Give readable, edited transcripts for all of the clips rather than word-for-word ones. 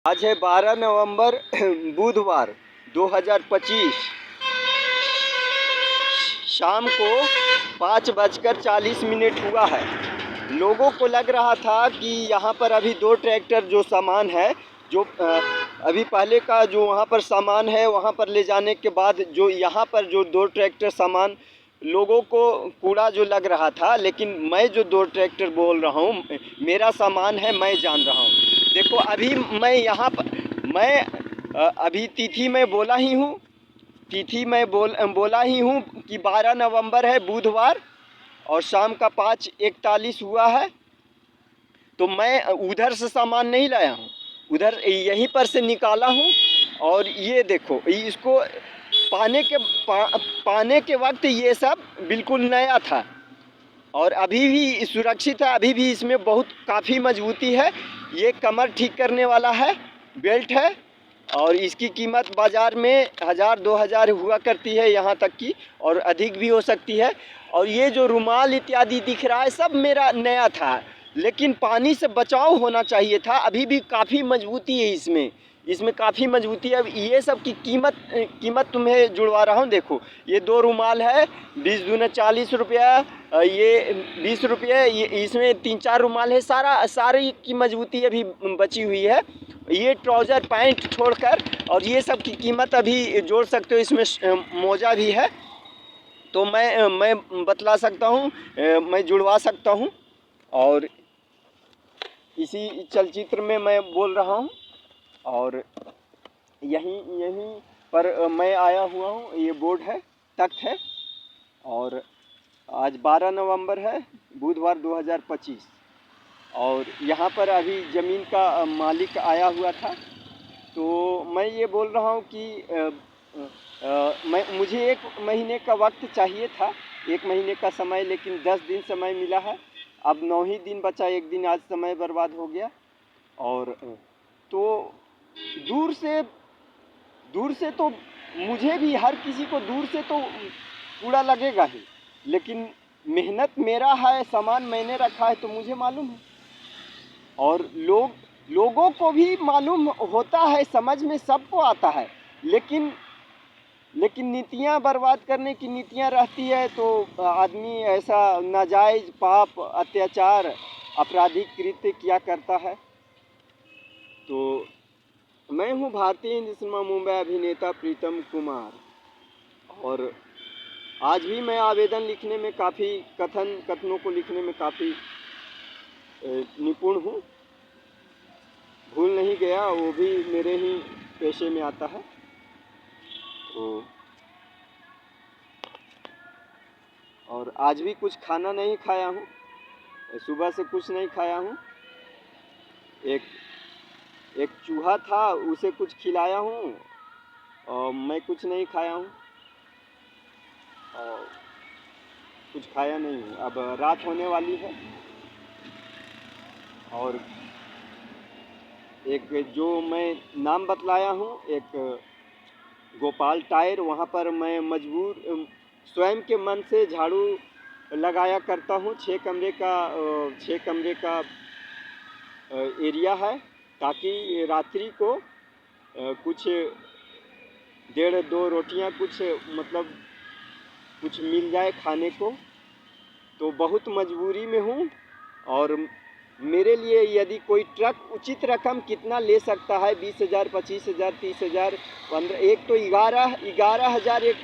आज है 12 नवंबर बुधवार 2025। शाम को 5:40 हुआ है। लोगों को लग रहा था कि यहाँ पर अभी 2 ट्रैक्टर जो सामान है, जो अभी पहले का जो वहाँ पर सामान है, वहाँ पर ले जाने के बाद जो यहाँ पर जो 2 ट्रैक्टर सामान लोगों को कूड़ा जो लग रहा था, लेकिन मैं जो 2 ट्रैक्टर बोल रहा हूँ मेरा सामान है, मैं जान रहा हूँ। देखो अभी मैं यहाँ पर अभी तिथि में बोला ही हूँ, तिथि में बोला ही हूँ कि 12 नवंबर है बुधवार और शाम का 5:41 हुआ है। तो मैं उधर से सामान नहीं लाया हूँ, उधर यहीं पर से निकाला हूँ। और ये देखो इसको पाने के वक्त ये सब बिल्कुल नया था और अभी भी सुरक्षित है। अभी भी इसमें बहुत काफ़ी मजबूती है। ये कमर ठीक करने वाला है, बेल्ट है और इसकी कीमत बाज़ार में 1000-2000 हुआ करती है यहाँ तक की, और अधिक भी हो सकती है। और ये जो रुमाल इत्यादि दिख रहा है सब मेरा नया था, लेकिन पानी से बचाव होना चाहिए था। अभी भी काफ़ी मजबूती है इसमें काफ़ी मजबूती है। अब ये सब की कीमत तुम्हें जुड़वा रहा हूँ। देखो ये 2 रुमाल है, 20 दूने 40 रुपया, ये 20 रुपये, ये इसमें 3-4 रुमाल है। सारी की मजबूती अभी बची हुई है। ये ट्राउज़र पैंट छोड़कर और ये सब की कीमत अभी जोड़ सकते हो। इसमें मोजा भी है, तो मैं बतला सकता हूँ, मैं जुड़वा सकता हूँ। और इसी चलचित्र में मैं बोल रहा हूँ और यहीं पर मैं आया हुआ हूँ। ये बोर्ड है, तख्त है और आज 12 नवंबर है बुधवार 2025। और यहाँ पर अभी ज़मीन का मालिक आया हुआ था। तो मैं ये बोल रहा हूँ कि मुझे 1 महीने का वक्त चाहिए था, 1 महीने का समय, लेकिन 10 दिन समय मिला है। अब 9 ही दिन बचा, 1 दिन आज समय बर्बाद हो गया। और तो दूर से तो मुझे भी, हर किसी को दूर से तो कूड़ा लगेगा ही, लेकिन मेहनत मेरा है, सामान मैंने रखा है तो मुझे मालूम है। और लोगों को भी मालूम होता है, समझ में सबको आता है, लेकिन नीतियाँ बर्बाद करने की नीतियाँ रहती है तो आदमी ऐसा नाजायज़ पाप, अत्याचार, आपराधिक कृत्य किया करता है। तो मैं हूँ भारतीय हिंदी सिनेमा मुंबई अभिनेता प्रीतम कुमार, और आज भी मैं आवेदन लिखने में काफ़ी, कथनों को लिखने में काफ़ी निपुण हूँ। भूल नहीं गया, वो भी मेरे ही पेशे में आता है। तो और आज भी कुछ खाना नहीं खाया हूँ, सुबह से कुछ नहीं खाया हूँ। एक चूहा था, उसे कुछ खिलाया हूँ और मैं कुछ नहीं खाया हूँ और कुछ खाया नहीं हूँ। अब रात होने वाली है और एक जो मैं नाम बतलाया हूँ, एक गोपाल टायर, वहाँ पर मैं मजबूर स्वयं के मन से झाड़ू लगाया करता हूँ। 6 कमरे का एरिया है, ताकि रात्रि को कुछ 1.5-2 रोटियां कुछ मिल जाए खाने को। तो बहुत मजबूरी में हूँ। और मेरे लिए यदि कोई ट्रक उचित रकम कितना ले सकता है, 20,000, 25,000, 30,000, 15, एक तो 11,000 एक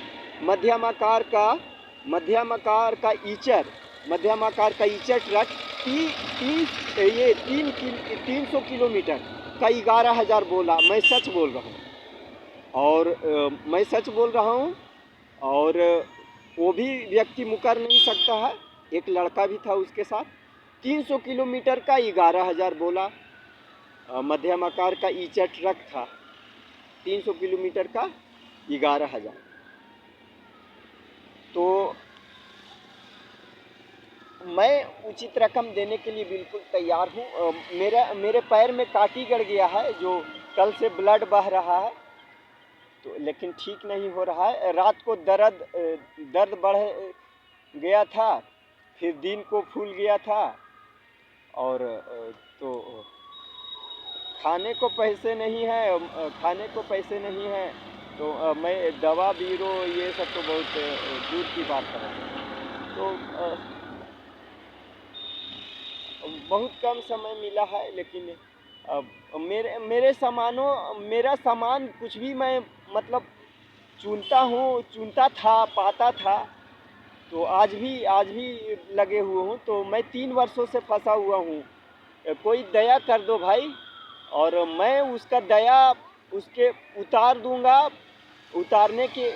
मध्यम आकार का ईचर ट्रक 300 किलोमीटर का 11,000 बोला। मैं सच बोल रहा हूँ और वो भी व्यक्ति मुकर नहीं सकता है। एक लड़का भी था उसके साथ। 300 किलोमीटर का 11,000 बोला। मध्यम आकार का ईचर ट्रक था, 300 किलोमीटर का 11,000। तो मैं उचित रकम देने के लिए बिल्कुल तैयार हूँ। मेरे पैर में कांटी गड़ गया है, जो कल से ब्लड बह रहा है, तो लेकिन ठीक नहीं हो रहा है। रात को दर्द बढ़ गया था, फिर दिन को फूल गया था। और तो खाने को पैसे नहीं है, खाने को पैसे नहीं है, तो मैं दवा बीरो ये सब तो बहुत दूर की बात है। तो बहुत कम समय मिला है, लेकिन मेरा सामान कुछ भी मैं मतलब चुनता था, पाता था, तो आज भी लगे हुए हूँ। तो मैं 3 वर्षों से फंसा हुआ हूँ, कोई दया कर दो भाई, और मैं उसका दया उसके उतार दूंगा। उतारने के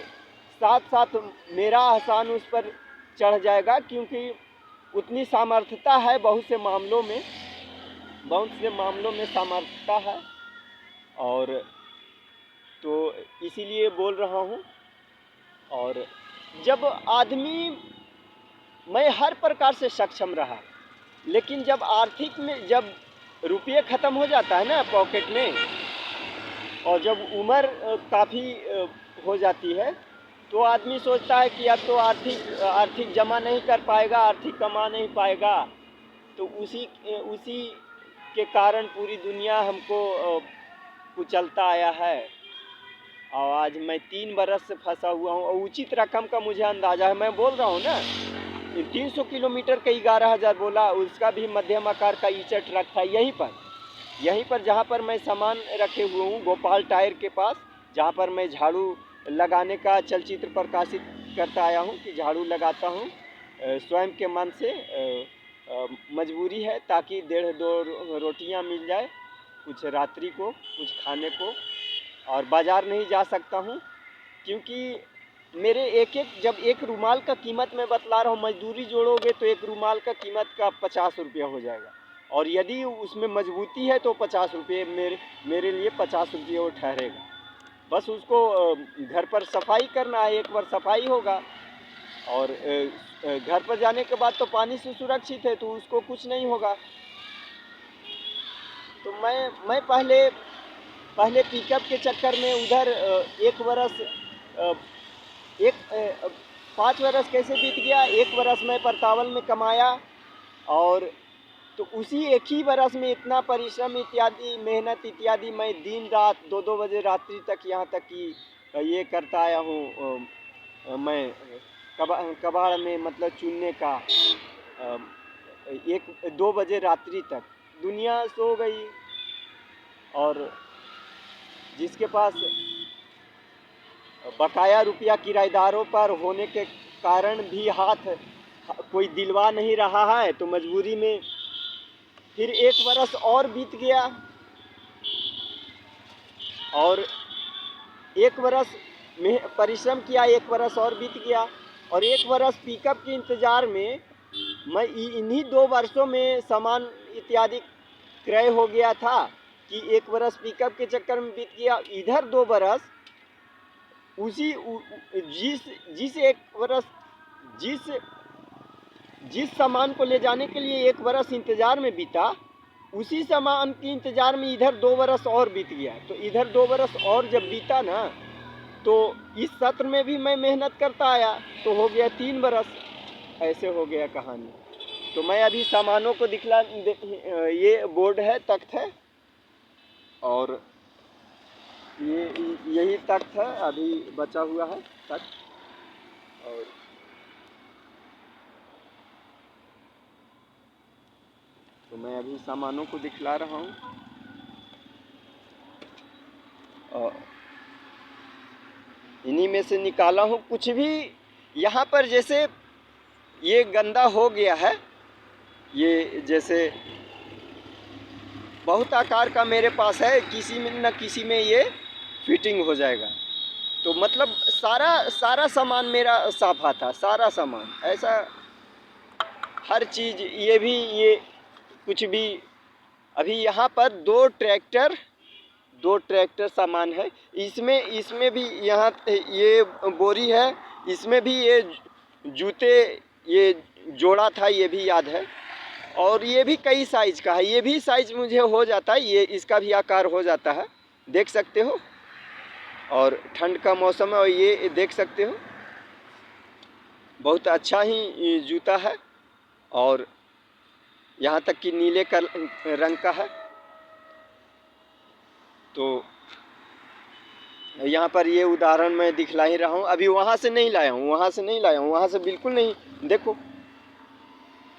साथ साथ मेरा एहसान उस पर चढ़ जाएगा, क्योंकि उतनी सामर्थ्यता है, बहुत से मामलों में सामर्थ्यता है, और तो इसीलिए बोल रहा हूँ। और जब आदमी, मैं हर प्रकार से सक्षम रहा, लेकिन जब रुपये ख़त्म हो जाता है ना पॉकेट में, और जब उम्र काफ़ी हो जाती है, तो आदमी सोचता है कि अब तो आर्थिक जमा नहीं कर पाएगा, आर्थिक कमा नहीं पाएगा। तो उसी के कारण पूरी दुनिया हमको कुचलता आया है। और आज मैं 3 बरस से फंसा हुआ हूँ, और उचित रकम का मुझे अंदाज़ा है। मैं बोल रहा हूँ ना, 300 किलोमीटर का 11,000 बोला, उसका भी मध्यम आकार का ईचर ट्रक था यहीं पर जहाँ पर मैं सामान रखे हुए हूँ, गोपाल टायर के पास, जहाँ पर मैं झाड़ू लगाने का चलचित्र प्रकाशित करता आया हूँ कि झाड़ू लगाता हूँ स्वयं के मन से। मजबूरी है, ताकि 1.5-2 रोटियाँ मिल जाए, कुछ रात्रि को, कुछ खाने को, और बाज़ार नहीं जा सकता हूँ, क्योंकि मेरे जब एक रुमाल का कीमत मैं बतला रहा हूँ, मजदूरी जोड़ोगे तो एक रुमाल का कीमत का 50 रुपया हो जाएगा, और यदि उसमें मजबूती है तो 50 रुपये मेरे लिए 50 रुपये वो ठहरेगा। बस उसको घर पर सफाई करना है, एक बार सफाई होगा, और घर पर जाने के बाद तो पानी से सुरक्षित है, तो उसको कुछ नहीं होगा। तो मैं पहले पिकअप के चक्कर में उधर 1 बरस 5 बरस कैसे बीत गया। 1 बरस मैं परतावल में कमाया, और तो उसी एक ही बरस में इतना परिश्रम इत्यादि, मेहनत इत्यादि, मैं दिन रात 2-2 बजे रात्रि तक, यहाँ तक कि ये करता आया हूँ। मैं कबाड़ में मतलब चुनने का, 1-2 बजे रात्रि तक दुनिया सो गई, और जिसके पास बकाया रुपया किराएदारों पर होने के कारण भी कोई दिलवा नहीं रहा है, तो मजबूरी में फिर 1 बरस और बीत गया, और 1 बरस में परिश्रम किया, 1 बरस और बीत गया, और 1 बरस पिकअप के इंतज़ार में मैं इन्हीं 2 वर्षों में सामान इत्यादि क्रय हो गया था, कि 1 बरस पिकअप के चक्कर में बीत गया। इधर 2 बरस उसी जिस 1 बरस जिस सामान को ले जाने के लिए 1 बरस इंतज़ार में बीता, उसी सामान के इंतज़ार में इधर 2 बरस और बीत गया। तो इधर 2 बरस और जब बीता ना, तो इस सत्र में भी मैं मेहनत करता आया, तो हो गया 3 बरस, ऐसे हो गया कहानी। तो मैं अभी सामानों को ये बोर्ड है, तख्त है, और यही तख्त है, अभी बचा हुआ है तख्त, और तो मैं अभी सामानों को दिखला रहा हूँ। और इन्हीं में से निकाला हूँ कुछ भी। यहाँ पर जैसे ये गंदा हो गया है, ये जैसे बहुत आकार का मेरे पास है, किसी में न किसी में ये फिटिंग हो जाएगा। तो मतलब सारा सामान मेरा साफा था, सारा सामान ऐसा, हर चीज़, ये कुछ भी। अभी यहाँ पर 2 ट्रैक्टर सामान है, इसमें भी यहाँ ये बोरी है, इसमें भी ये जूते ये जोड़ा था, ये भी याद है। और ये भी कई साइज का है, ये भी साइज मुझे हो जाता है, ये इसका भी आकार हो जाता है, देख सकते हो। और ठंड का मौसम है, और ये देख सकते हो, बहुत अच्छा ही जूता है, और यहाँ तक कि नीले रंग का है। तो यहाँ पर ये उदाहरण मैं दिखला ही रहा हूँ। अभी वहाँ से नहीं लाया हूँ, वहाँ से बिल्कुल नहीं। देखो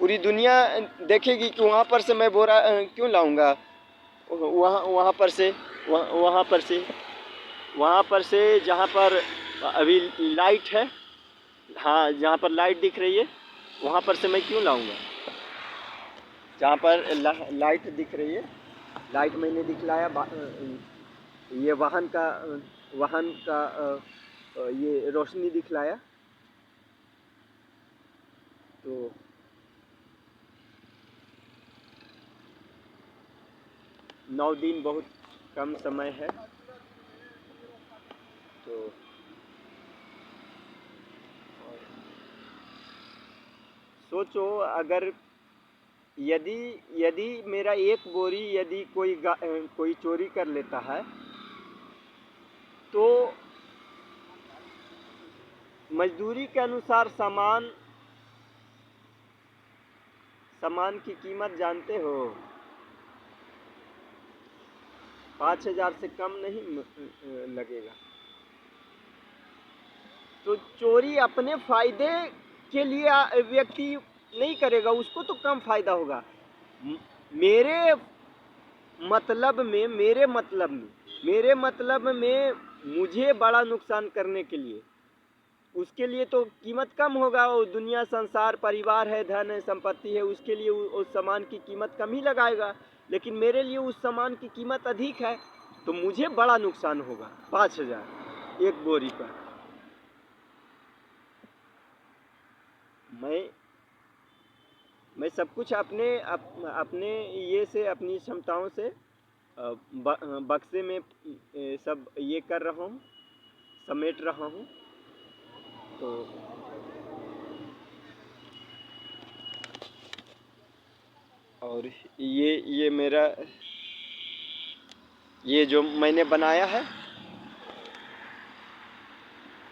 पूरी दुनिया देखेगी कि वहाँ पर से मैं बोरा क्यों लाऊंगा। वहाँ पर से वहाँ पर से जहाँ पर अभी लाइट है, हाँ जहाँ पर लाइट दिख रही है वहाँ पर से मैं क्यों लाऊंगा। जहाँ पर लाइट दिख रही है, लाइट मैंने दिखलाया, ये वाहन का ये रोशनी दिखलाया। तो 9 दिन बहुत कम समय है। तो सोचो अगर यदि मेरा एक बोरी यदि कोई चोरी कर लेता है तो मजदूरी के अनुसार सामान की कीमत जानते हो, 5,000 से कम नहीं लगेगा। तो चोरी अपने फायदे के लिए व्यक्ति नहीं करेगा, उसको तो कम फायदा होगा। मेरे मतलब में मुझे बड़ा नुकसान करने के लिए, उसके लिए तो कीमत कम होगा। वो दुनिया, संसार, परिवार है, धन है, संपत्ति है, उसके लिए उस सामान की कीमत कम ही लगाएगा। लेकिन मेरे लिए उस सामान की कीमत अधिक है तो मुझे बड़ा नुकसान होगा। 5,000 एक बोरी पर। मैं सब कुछ अपने ये से, अपनी क्षमताओं से बक्से में सब ये कर रहा हूँ, समेट रहा हूँ। तो और ये मेरा, ये जो मैंने बनाया है